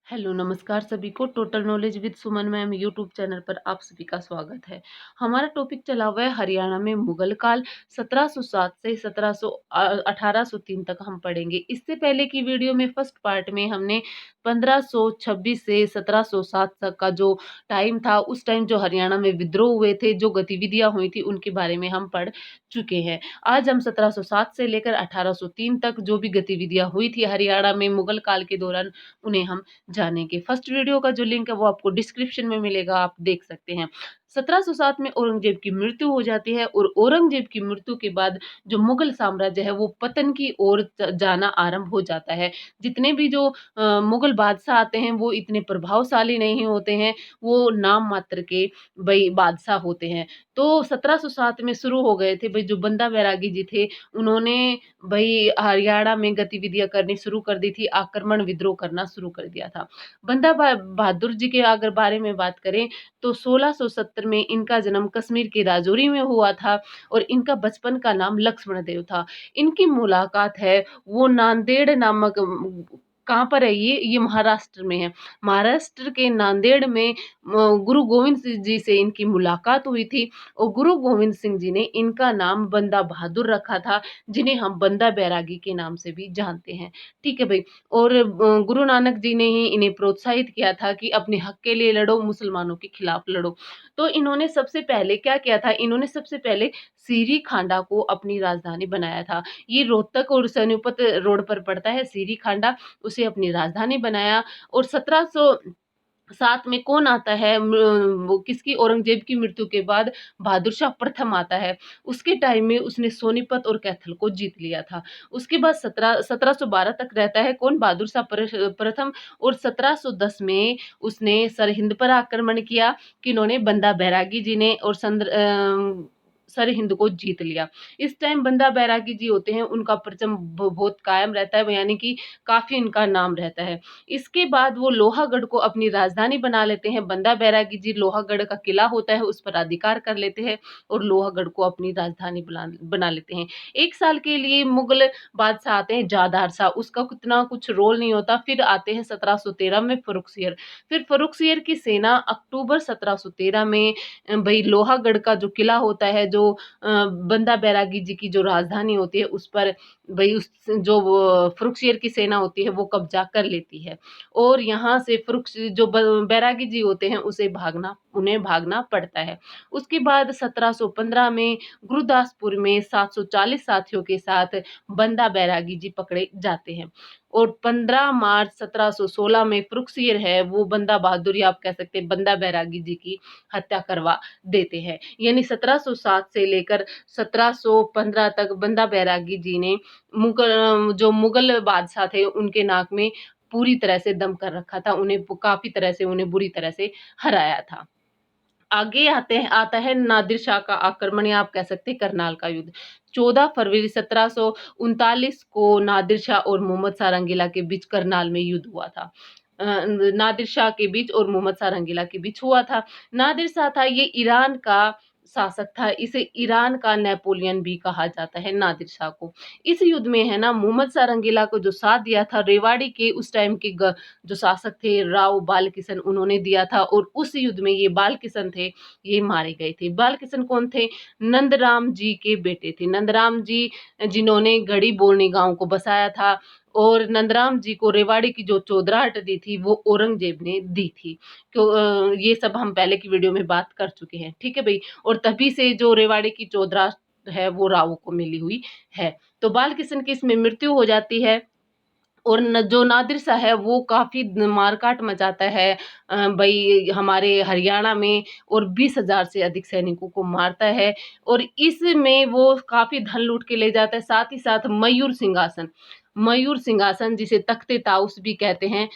Hello, नमस्कार सभी को। Total knowledge with Suman ma'am YouTube channel पर आप सभी का स्वागत है। हमारा टॉपिक चला हुआ है हरियाणा में मुगल काल 1707 से 1803 तक हम पढ़ेंगे। इससे पहले की वीडियो में फर्स्ट पार्ट में हमने 1526 से 1707 तक का जो टाइम था, उस टाइम जो हरियाणा में विद्रोह हुए थे, जो गतिविधियां हुई थी, उनके बारे में हम पढ़ चुके हैं। आज हम 1707 से लेकर 1803 तक जो भी गतिविधियां हुई थी हरियाणा में मुगल काल के दौरान, उन्हें हम जानेंगे। फर्स्ट वीडियो का जो लिंक है वो आपको डिस्क्रिप्शन में मिलेगा, आप देख सकते हैं। 1707 में औरंगजेब की मृत्यु हो जाती है और औरंगजेब की मृत्यु के बाद जो मुगल साम्राज्य है वो पतन की ओर जाना आरंभ हो जाता है। जितने भी जो मुगल बादशाह आते हैं वो इतने प्रभावशाली नहीं होते हैं, वो नाम मात्र के भाई बादशाह होते हैं। तो 1707 में शुरू हो गए थे भाई, जो बंदा बैरागी जी थे उन्होंने भाई हरियाणा में गतिविधियां करनी शुरू कर दी थी, आक्रमण विद्रोह करना शुरू कर दिया था। बहादुर जी के अगर बारे में बात करें तो 1670 में इनका जन्म कश्मीर के राजौरी में हुआ था और इनका बचपन का नाम लक्ष्मण देव था। इनकी मुलाकात है वो नांदेड़ नामक कहाँ पर है ये महाराष्ट्र में है। महाराष्ट्र के नांदेड़ में गुरु गोविंद सिंह जी से इनकी मुलाकात हुई थी और गुरु गोविंद सिंह जी ने इनका नाम बंदा बहादुर रखा था, जिन्हें हम बंदा बैरागी के नाम से भी जानते हैं। ठीक है भाई। और गुरु नानक जी ने ही इन्हें प्रोत्साहित किया था कि अपने हक के लिए लड़ो, मुसलमानों के खिलाफ लड़ो। तो इन्होंने सबसे पहले क्या किया था, इन्होंने सबसे पहले सीरी खांडा को अपनी राजधानी बनाया था। ये रोहतक और सोनीपत रोड पर पड़ता है सीरी खांडा, उसे अपनी राजधानी बनाया। और 1707 में कौन आता है, वो किसकी, औरंगजेब की मृत्यु के बाद बहादुर शाह प्रथम आता है। उसके टाइम में उसने सोनीपत और कैथल को जीत लिया था। उसके बाद 1712 तक रहता है कौन, बहादुर शाह प्रथम। और 1710 में उसने सरहिंद पर आक्रमण किया, किन्होंने, बंदा बैरागी जी ने। और सरहिंद को जीत लिया। इस टाइम बंदा बैरागी जी होते हैं, उनका परचम बहुत कायम रहता है, यानी कि काफी इनका नाम रहता है। इसके बाद वो लोहागढ़ को अपनी राजधानी बना लेते हैं। बंदा बैरागी जी लोहागढ़ का किला होता है उस पर अधिकार कर लेते हैं और लोहागढ़ को अपनी राजधानी बना लेते हैं। 1 साल के लिए मुगल बादशाह आते हैं जादार शाह, उसका कितना कुछ रोल नहीं होता। फिर आते हैं 1713 में फर्रुखसियर। फिर फर्रुखसियर की सेना अक्टूबर 1713 में भाई लोहागढ़ का जो किला होता है, जो बंदा बैरागी जी की जो राजधानी होती है, उस पर भाई उस जो फर्रुखसियर की सेना होती है वो कब्जा कर लेती है। और यहाँ से जो बैरागी जी होते हैं उन्हें भागना पड़ता है। उसके बाद 1715 में गुरुदासपुर में 740 साथियों के साथ बंदा बैरागी जी पकड़े जाते हैं। और 15 मार्च 1716 में फर्रुखसियर है वो बंदा बहादुर, या आप कह सकते हैं बंदा बैरागी जी की हत्या करवा देते हैं। यानी 1707 से लेकर 1715 तक बंदा बैरागी जी ने जो मुगल बादशाह थे उनके नाक में पूरी तरह से दम कर रखा था, उन्हें काफ़ी तरह से, उन्हें बुरी तरह से हराया था। आगे आता है नादिर शाह का आक्रमण, या आप कह सकते हैं करनाल का युद्ध। 14 फरवरी 1739 को नादिर शाह और मोहम्मद शाह रंगीला के बीच करनाल में युद्ध हुआ था। नादिर शाह के बीच और मोहम्मद शाह रंगीला के बीच हुआ था। नादिर शाह था ये ईरान का शासक था, इसे ईरान का नेपोलियन भी कहा जाता है नादिर शाह को। इस युद्ध में है ना मोहम्मद शाह रंगीला को जो साथ दिया था, रेवाड़ी के उस टाइम के जो शासक थे राव बालकिशन, उन्होंने दिया था। और उस युद्ध में ये बालकिशन थे, ये मारे गए थे। बालकिशन कौन थे, नंदराम जी के बेटे थे। नंदराम जी जिन्होंने गढ़ी बोलनी गांव को बसाया था, और नंदराम जी को रेवाड़ी की जो चौधराहट दी थी वो औरंगजेब ने दी थी। ये सब हम पहले की वीडियो में बात कर चुके हैं, ठीक है भाई। और तभी से जो रेवाड़ी की चौधराहट है वो रावों को मिली हुई है। तो बालकिशन की इसमें मृत्यु हो जाती है। और जो नादिर शाह है वो काफ़ी मार-काट मचाता है भई हमारे हरियाणा में, और 20,000 से अधिक सैनिकों को मारता है। और इसमें वो काफ़ी धन लूट के ले जाता है, साथ ही साथ मयूर सिंहासन जिसे तख्त-ए-ताऊस भी कहते हैं।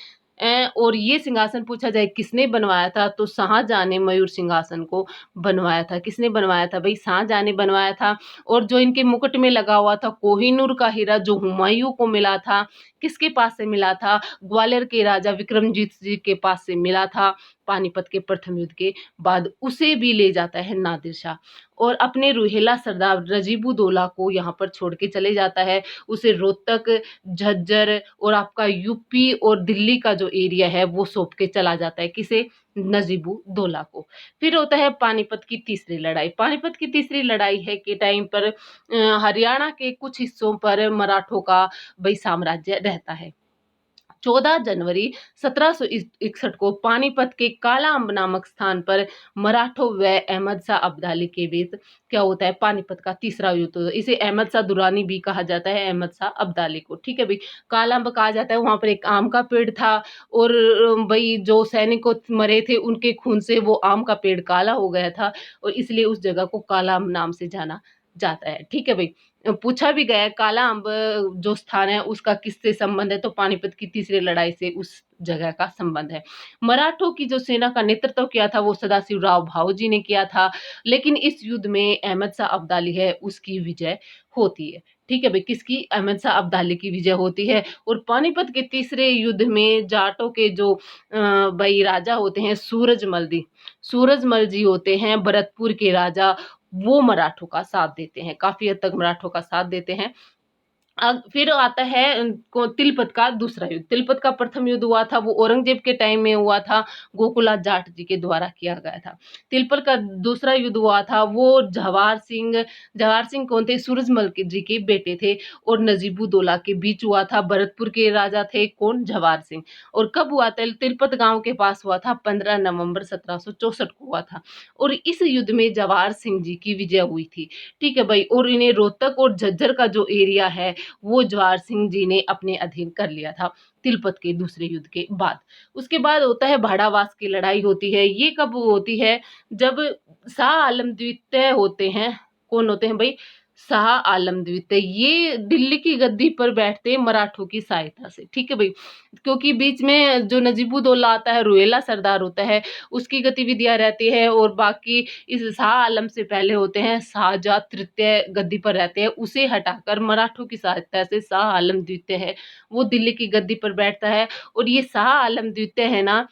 और ये सिंहासन पूछा जाए किसने बनवाया था, तो शाहजहाँ ने मयूर सिंहासन को बनवाया था। किसने बनवाया था भई, शाहजहाँ ने बनवाया था। और जो इनके मुकुट में लगा हुआ था कोहिनूर का हीरा, जो हुमायूँ को मिला था, किसके पास से मिला था, ग्वालियर के राजा विक्रमजीत जी के पास से मिला था। पानीपत के प्रथम युद्ध के बाद उसे भी ले जाता है नादिर शाह और अपने रुहेला सरदार नजीबुद्दौला को यहाँ पर छोड़ के चले जाता है। उसे रोहतक, झज्जर और आपका यूपी और दिल्ली का जो एरिया है वो सौंप के चला जाता है। किसे? नजीबुद्दौला को। फिर होता है पानीपत की तीसरी लड़ाई। पानीपत की तीसरी लड़ाई है के टाइम पर हरियाणा के कुछ हिस्सों पर मराठों का भाई साम्राज्य रहता है। 14 जनवरी 1761 को पानीपत के काला अम्ब नामक स्थान पर मराठों व अहमद शाह अब्दाली के बीच क्या होता है? पानीपत का तीसरा युद्ध होता है। इसे अहमद शाह दुरानी भी कहा जाता है, अहमद शाह अब्दाली को, ठीक है भाई। काला अम्ब कहा जाता है, वहां पर एक आम का पेड़ था और भाई जो सैनिकों मरे थे उनके खून से वो आम का पेड़ काला हो गया था और इसलिए उस जगह को काला अम्ब नाम से जाना जाता है, ठीक है भाई। पूछा भी गया है काला अम्ब जो स्थान है उसका किससे संबंध है, तो पानीपत की तीसरी लड़ाई से उस जगह का संबंध है। मराठों की जो सेना का नेतृत्व किया था वो सदाशिव राव भाऊ जी ने किया था, लेकिन इस युद्ध में अहमद शाह अब्दाली है उसकी विजय होती है, ठीक है भाई। किसकी? अहमद शाह अब्दाली की विजय होती है। और पानीपत के तीसरे युद्ध में जाटों के जो भाई राजा होते हैं सूरजमल जी होते हैं, भरतपुर के राजा, वो मराठों का साथ देते हैं, काफी हद तक मराठों का साथ देते हैं। फिर आता है तिलपत का दूसरा युद्ध। तिलपत का प्रथम युद्ध हुआ था वो औरंगजेब के टाइम में हुआ था, गोकुला जाट जी के द्वारा किया गया था। तिलपत का दूसरा युद्ध हुआ था वो जवाहर सिंह कौन थे? सूरजमल जी के बेटे थे और नजीबुद्दौला के बीच हुआ था। भरतपुर के राजा थे कौन? जवाहर सिंह। और कब हुआ था? तिलपत गांव के पास हुआ था, 15 नवंबर 1764 को हुआ था और इस युद्ध में जवाहर सिंह जी की विजय हुई थी, ठीक है भाई। और इन्हें रोहतक और झज्जर का जो एरिया है वो जवाहर सिंह जी ने अपने अधीन कर लिया था तिलपत के दूसरे युद्ध के बाद। उसके बाद होता है भाड़ावास की लड़ाई होती है। ये कब होती है? जब शाह आलम द्वितीय होते हैं। कौन होते हैं भाई? शाह आलम द्वितीय। ये दिल्ली की गद्दी पर बैठते हैं मराठों की सहायता से, ठीक है भाई। क्योंकि बीच में जो नजीबुद्दौला आता है, रुहेला सरदार होता है, उसकी गतिविधियां रहती है और बाकी इस शाह आलम से पहले होते हैं शाहजहां तृतीय गद्दी पर रहते हैं, उसे हटाकर मराठों की सहायता से शाह आलम द्वितीय है वो दिल्ली की गद्दी पर बैठता है। और ये शाह आलम द्वितीय है ना,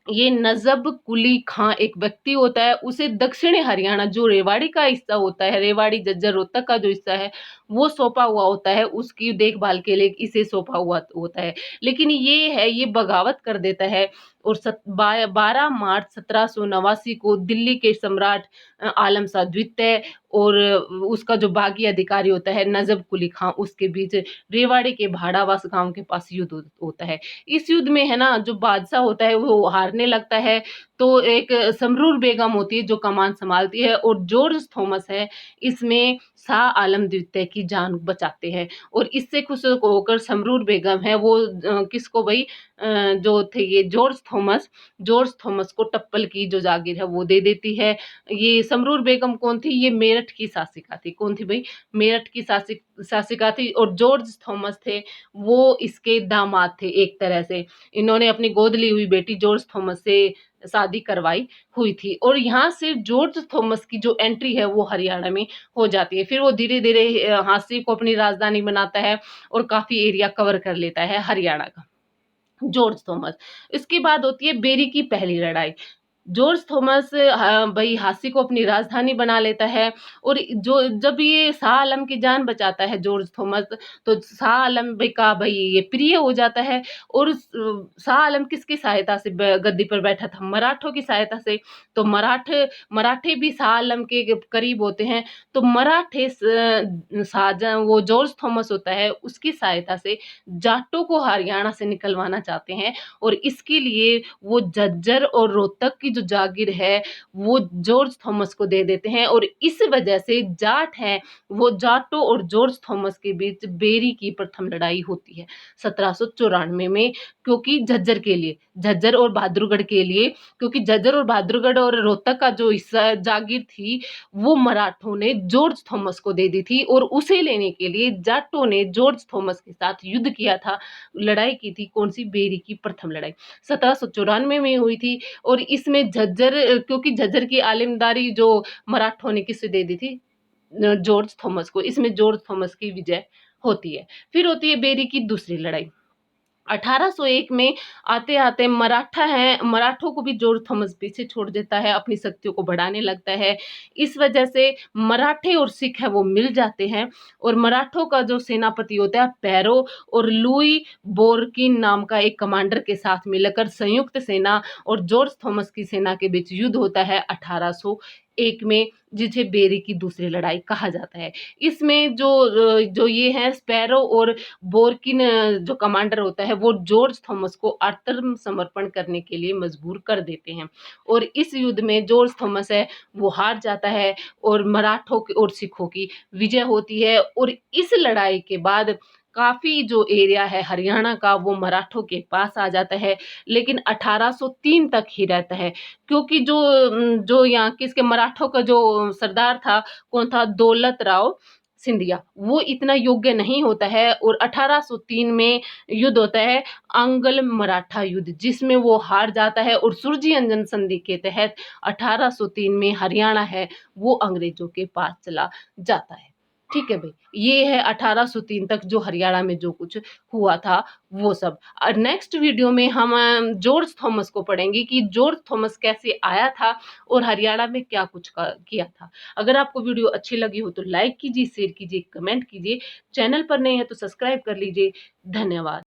ये नजब कुली खां एक व्यक्ति होता है, उसे दक्षिणी हरियाणा जो रेवाड़ी का हिस्सा होता है, रेवाड़ी झज्जर रोहतक का जो हिस्सा है वो सौंपा हुआ होता है, उसकी देखभाल के लिए इसे सौंपा हुआ होता है। लेकिन ये बगावत कर देता है और 12 मार्च 1789 को दिल्ली के सम्राट आलम शाह द्वितीय और उसका जो बागी अधिकारी होता है नजब कुली खां, उसके बीच रेवाड़ी के भाड़ावास गांव के पास युद्ध होता है। इस युद्ध में है ना जो बादशाह होता है वो हारने लगता है, तो एक समरूर बेगम होती है जो कमान संभालती है और जॉर्ज थॉमस है इसमें शाह आलम द्वितीय की जान बचाते हैं। और इससे खुश होकर समरूर बेगम है वो किसको भाई जो थे ये जॉर्ज थॉमस को टप्पल की जो जागीर है वो दे देती है। ये समरूर बेगम कौन थी? ये मेरठ की शासिका थी। कौन थी भाई? मेरठ की शासिका थी। और जॉर्ज थॉमस थे वो इसके दामाद थे एक तरह से। इन्होंने अपनी गोद ली हुई बेटी जॉर्ज थॉमस से शादी करवाई हुई थी और यहाँ से जॉर्ज थॉमस की जो एंट्री है वो हरियाणा में हो जाती है। फिर वो धीरे धीरे हाँसी को अपनी राजधानी बनाता है और काफी एरिया कवर कर लेता है हरियाणा का जॉर्ज थॉमस। इसके बाद होती है बेरी की पहली लड़ाई। जॉर्ज थॉमस भाई हांसी को अपनी राजधानी बना लेता है और जो जब ये शाह आलम की जान बचाता है जॉर्ज थॉमस, तो शाह आलम भाई का भाई ये प्रिय हो जाता है। और शाह आलम किसकी सहायता से गद्दी पर बैठा था? मराठों की सहायता से। तो मराठे भी शाह आलम के करीब होते हैं, तो मराठे शाहजहां वो जॉर्ज थॉमस होता है उसकी सहायता से जाटों को हरियाणा से निकलवाना चाहते हैं और इसके लिए वो झज्जर और रोहतक की जो जागीर है वो जॉर्ज थॉमस को दे देते हैं। और इस वजह से जाट हैं वो जाटों और जॉर्ज थॉमस के बीच बेरी की प्रथम लड़ाई होती है 1794 में। क्योंकि झज्जर और बहादुरगढ़ के लिए, क्योंकि झज्जर और बहादुरगढ़ और रोहतक का जो हिस्सा जागीर थी वो मराठों ने जॉर्ज थॉमस को दे दी थी और उसे लेने के लिए जाटों ने जॉर्ज थॉमस के साथ युद्ध किया था। लड़ाई की थी कौन सी? बेरी की प्रथम लड़ाई 1794 में हुई थी। और इसमें झज्जर, क्योंकि झज्जर की आलिमदारी जो मराठों ने किसे दे दी थी? जॉर्ज थॉमस को। इसमें जॉर्ज थॉमस की विजय होती है। फिर होती है बेरी की दूसरी लड़ाई। 1801 में आते-आते मराठों को भी जॉर्ज थॉमस पीछे छोड़ देता है, अपनी शक्तियों को बढ़ाने लगता है। इस वजह से मराठे और सिख हैं वो मिल जाते हैं और मराठों का जो सेनापति होता है पैरो और लुई बोरकिन नाम का एक कमांडर के साथ मिलकर संयुक्त सेना और जॉर्ज थॉमस की सेना के बीच युद्ध होता है 1801 में, जिसे बेरी की दूसरी लड़ाई कहा जाता है। इसमें जो ये हैं स्पैरो और बोरकिन जो कमांडर होता है वो जॉर्ज थॉमस को आत्मसमर्पण करने के लिए मजबूर कर देते हैं और इस युद्ध में जॉर्ज थॉमस है वो हार जाता है और मराठों की और सिखों की विजय होती है और इस लड़ाई के बाद काफी जो एरिया है हरियाणा का वो मराठों के पास आ जाता है, लेकिन 1803 तक ही रहता है क्योंकि जो यहाँ किसके मराठों का जो सरदार था, कौन था, दौलत राव सिंधिया, वो इतना योग्य नहीं होता है और 1803 में युद्ध होता है आंग्ल मराठा युद्ध, जिसमें वो हार जाता है और सुरजी अंजन संधि के तहत 1803 में हरियाणा है वो अंग्रेजों के पास चला जाता है। ठीक है भाई, ये है 1803 तक जो हरियाणा में जो कुछ हुआ था वो सब। नेक्स्ट वीडियो में हम जॉर्ज थॉमस को पढ़ेंगे कि जॉर्ज थॉमस कैसे आया था और हरियाणा में क्या कुछ किया था। अगर आपको वीडियो अच्छी लगी हो तो लाइक कीजिए, शेयर कीजिए, कमेंट कीजिए। चैनल पर नए हैं तो सब्सक्राइब कर लीजिए। धन्यवाद।